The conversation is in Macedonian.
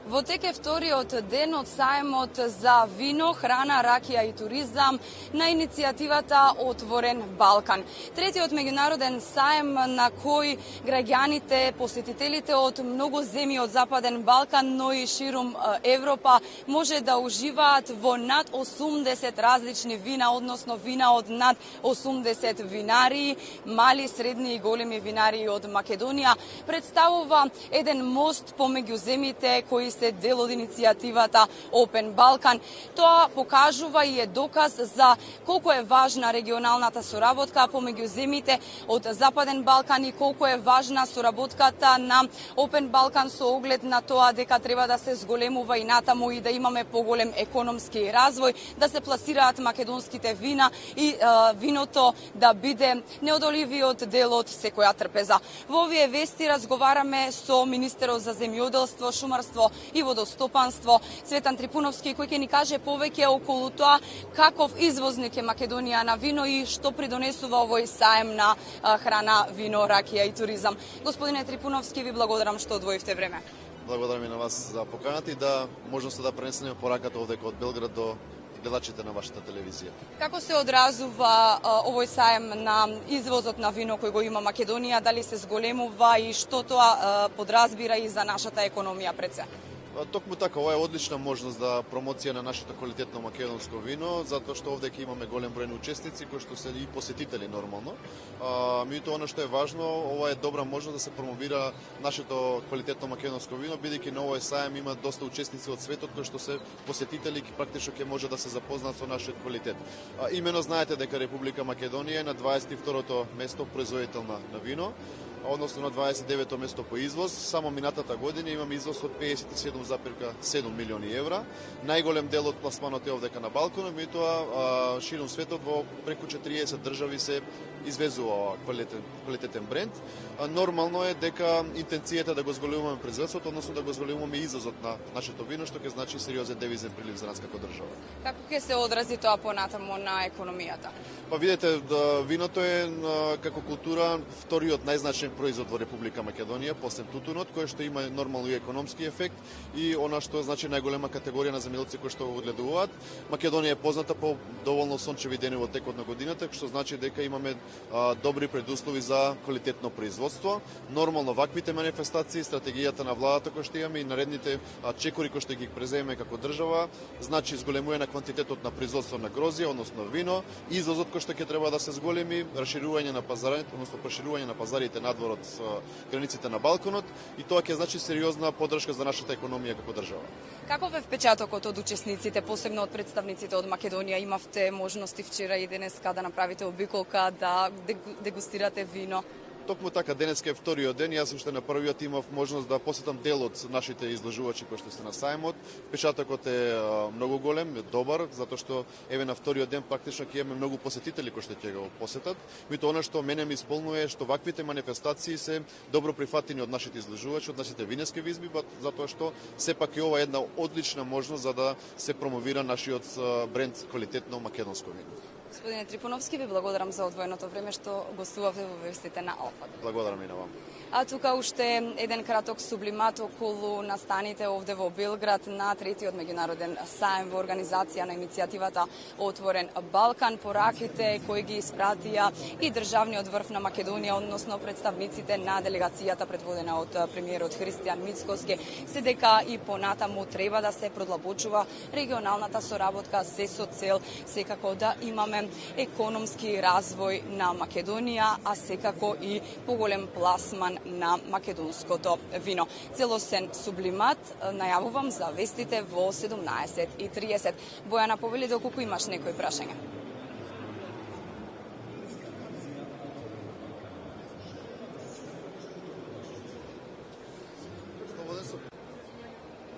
Во тек е вториот ден од саемот за вино, храна, ракија и туризам на иницијативата Отворен Балкан. Третиот меѓународен саем на кој граѓаните, посетителите од многу земји од Западен Балкан, но и ширум Европа може да уживаат во над 80 различни вина, односно вина од над 80 винарии, мали, средни и големи винарии од Македонија. Представува еден мост помеѓу земите кои се дел од иницијативата Open Balkan. Тоа покажува и е доказ за колку е важна регионалната соработка помеѓу земите од Западен Балкан и колку е важна соработката на Open Balkan со оглед на тоа дека треба да се зголемува и натаму и да имаме поголем економски развој, да се пласираат македонските вина и виното да биде неодоливиот дел од секоја трпеза. Во овие вести разговараме со министерот за земјоделство, шумарство и водостопанство Цветан Трипуновски, кој ќе ни каже повеќе околу тоа каков извозник е Македонија на вино и што придонесува овој саем на храна, вино, ракија и туризам. Господине Трипуновски, ви благодарам што одвоивте време. Благодарам и на вас за поканата и да можноста да пренесеме пораката овде од Белград до гледачите на вашата телевизија. Како се одразува овој саем на извозот на вино кој го има Македонија? Дали се зголемува и што тоа подразбира и за нашата економија пред се? Токму така, ова е одлична можност за промоција на нашето квалитетно македонско вино, затоа што овде ќе имаме голем број учесници кои што се и посетители нормално. Меѓутоа, она што е важно, ова е добра можност да се промовира нашето квалитетно македонско вино, бидејќи на овој саем има доста учесници од светот кои што се посетители и практично ќе може да се запознаат со нашиот квалитет. Имено знаете дека Република Македонија е на 22-то место производител на вино, односно на 29-то место по извоз. Само минатата година имаме извоз од 57,7 милиони евра. Најголем дел од пласманот е овдека на Балканот, меѓутоа ширум светот во преку 40 држави се извезува квалитетен бренд. Нормално е дека интенцијата да го зголемуваме производството, односно да го зголемуваме извозот на нашето вино, што ќе значи сериозен девизен прилив за нас како држава. Како ќе се одрази тоа понатаму на економијата? Видете, виното е како култура вториот најзначаен производ во Република Македонија, после тутунот, кој што има нормално и економски ефект и она што значи најголема категорија на земјоделци кои што го одгледуваат. Македонија е позната по доволно сончеви дени во текот на годината, што значи дека имаме добри предуслови за квалитетно производство. Нормално ваквите манифестации, стратегијата на владата која што имаме и наредните чекори кои што ги преземеме како држава, значи зголемување на квантитетот на производство на грозје, односно вино, извозот кој што ќе треба да се зголеми, расширување на пазарите, односно проширување на пазарите надвор од границите на Балканот и тоа ќе значи сериозна поддршка за нашата економија како држава. Каков е впечатокот од учесниците, посебно од представниците од Македонија? Имавте можности вчера и денеска да направите обиколка, да дегустирате вино? Токму така, денеска е вториот ден, јас уште на првиот имав можност да посетам дел од нашите изложувачи кои што се на саемот. Впечатокот е многу голем, добар, затоа што еве на вториот ден практично ќе имаме многу посетители кои што ќе го посетат. Меѓутоа она што мене ми исполнува е што ваквите манифестации се добро прифатени од нашите изложувачи, од нашите винески визби, затоа што сепак е ова една одлична можност за да се промовира нашиот бренд квалитетно македонско вино. Господине Трипуновски, ви благодарам за одвоеното време што гостувавте во вестите на Алфа. Благодарам и на вам. А тука уште еден краток сублимат околу настаните овде во Белград на третиот меѓународен саем во организација на иницијативата Отворен Балкан. Пораките кои ги испратија и државниот врв на Македонија, односно представниците на делегацијата предводена од премиерот Христијан Мицкоски, се дека и понатаму треба да се продлабочува регионалната соработка се со цел секако да имаме економски развој на Македонија, а секако и поголем пласман на македонското вино. Целосен сублимат најавувам за вестите во 17:30. Бојана Повели, доколку имаш некои прашања?